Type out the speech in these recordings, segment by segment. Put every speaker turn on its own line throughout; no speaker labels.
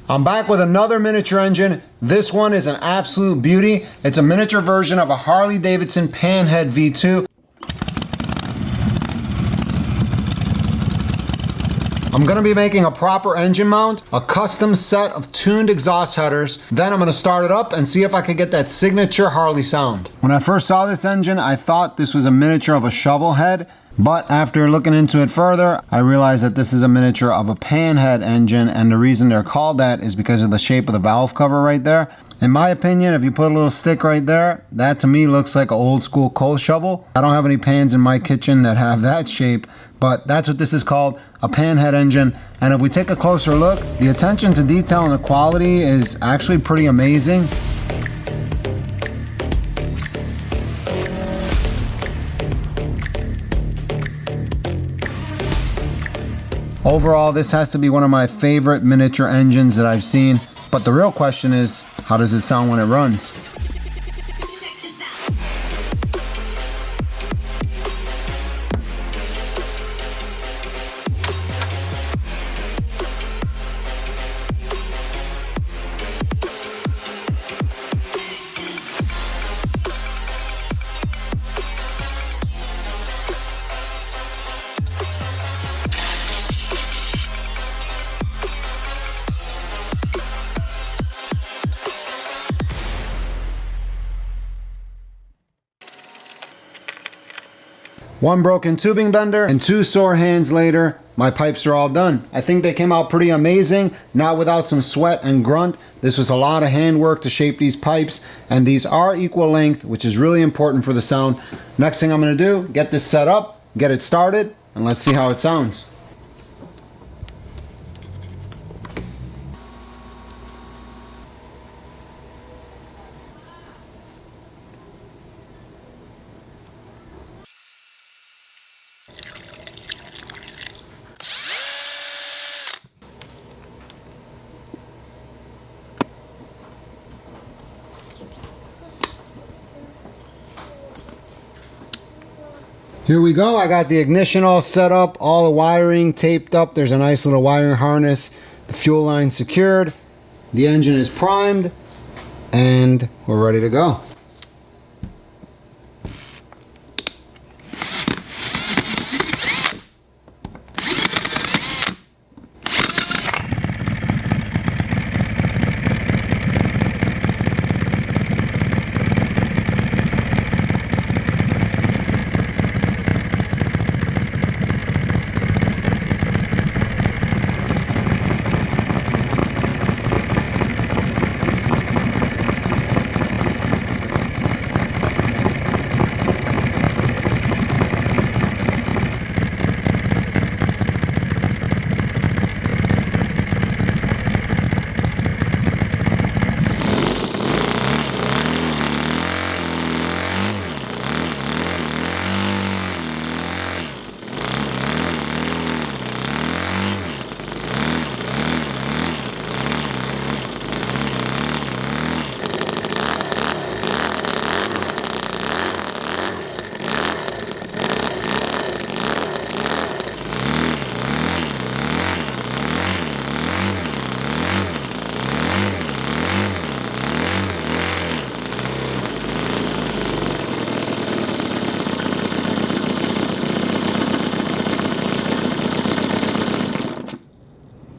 I'm back with another miniature engine. This one is an absolute beauty. It's a miniature version of a Harley Davidson Panhead V2. I'm gonna be making a proper engine mount, a custom set of tuned exhaust headers. Then I'm gonna start it up and see if I can get that signature Harley sound. When I first saw this engine, I thought this was a miniature of a shovel head, but after looking into it further, I realized that this is a miniature of a panhead engine, and the reason they're called that is because of the shape of the valve cover right there. In my opinion, if you put a little stick right there, that to me looks like an old school coal shovel. I don't have any pans in my kitchen that have that shape, but that's what this is called, a panhead engine. And if we take a closer look, the attention to detail and the quality is actually pretty amazing. Overall, this has to be one of my favorite miniature engines that I've seen. But the real question is, how does it sound when it runs? One broken tubing bender and 2 sore hands later, my pipes are all done. I think they came out pretty amazing, not without some sweat and grunt. This was a lot of handwork to shape these pipes, and these are equal length, which is really important for the sound. Next thing I'm gonna do, get this set up, get it started, and let's see how it sounds. Here we go. I got the ignition all set up, all the wiring taped up. There's a nice little wiring harness, the fuel line secured, the engine is primed, and we're ready to go.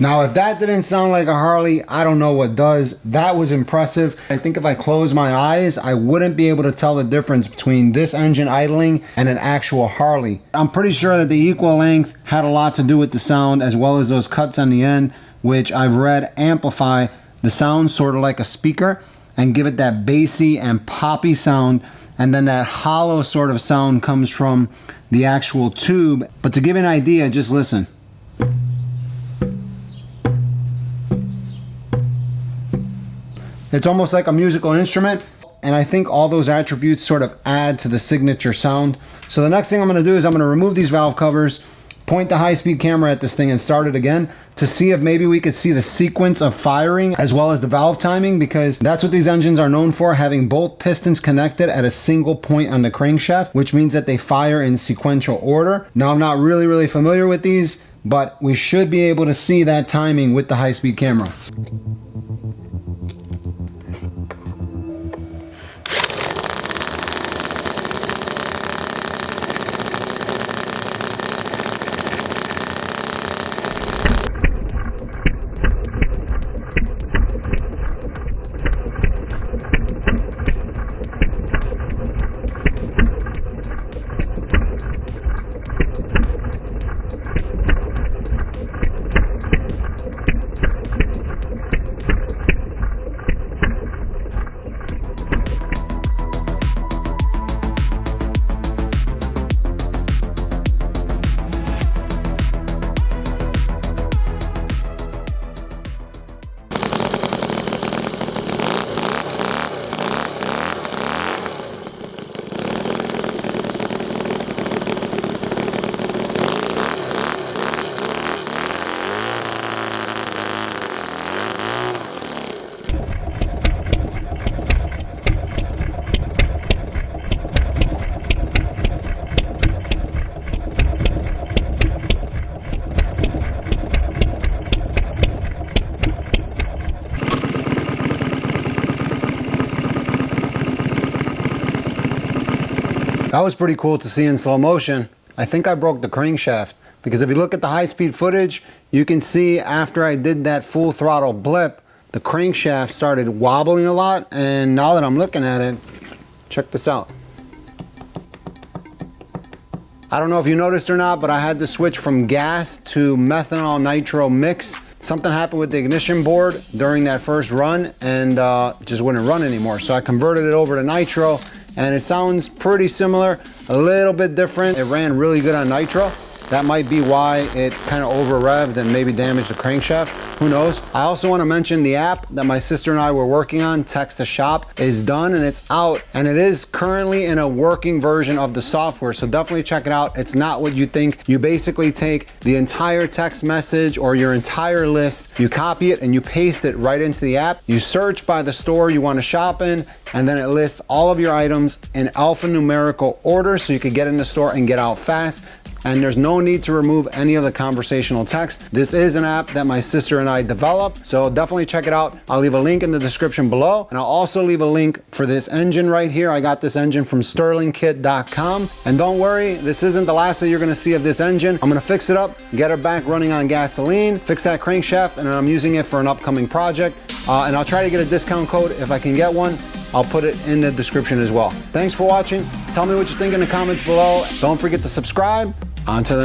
Now, if that didn't sound like a Harley, I don't know what does. That was impressive. I think if I close my eyes, I wouldn't be able to tell the difference between this engine idling and an actual Harley. I'm pretty sure that the equal length had a lot to do with the sound, as well as those cuts on the end, which I've read amplify the sound sort of like a speaker and give it that bassy and poppy sound. And then that hollow sort of sound comes from the actual tube. But to give you an idea, just listen. It's almost like a musical instrument, and I think all those attributes sort of add to the signature sound. So the next thing I'm going to do is I'm going to remove these valve covers, point the high-speed camera at this thing and start it again to see if maybe we could see the sequence of firing as well as the valve timing, because that's what these engines are known for, having both pistons connected at a single point on the crankshaft, which means that they fire in sequential order. Now, I'm not really familiar with these, but we should be able to see that timing with the high-speed camera. That was pretty cool to see in slow motion. I think I broke the crankshaft, because if you look at the high-speed footage, you can see after I did that full throttle blip, the crankshaft started wobbling a lot, and now that I'm looking at it, check this out. I don't know if you noticed or not, but I had to switch from gas to methanol nitro mix. Something happened with the ignition board during that first run, and it just wouldn't run anymore. So I converted it over to nitro, and it sounds pretty similar, a little bit different. It ran really good on nitro. That might be why it kind of over revved and maybe damaged the crankshaft. Who knows? I also want to mention the app that my sister and I were working on, Text to Shop, is done and it's out, and it is currently in a working version of the software, so definitely check it out. It's not what you think. You basically take the entire text message or your entire list, you copy it and you paste it right into the app. You search by the store you want to shop in, and then it lists all of your items in alphanumerical order so you can get in the store and get out fast. And there's no need to remove any of the conversational text. This is an app that my sister and I developed, so definitely check it out. I'll leave a link in the description below, and I'll also leave a link for this engine right here. I got this engine from sterlingkit.com, and don't worry, this isn't the last that you're gonna see of this engine. I'm gonna fix it up, get it back running on gasoline, fix that crankshaft, and I'm using it for an upcoming project. And I'll try to get a discount code if I can get one. I'll put it in the description as well. Thanks for watching. Tell me what you think in the comments below. Don't forget to subscribe. On to the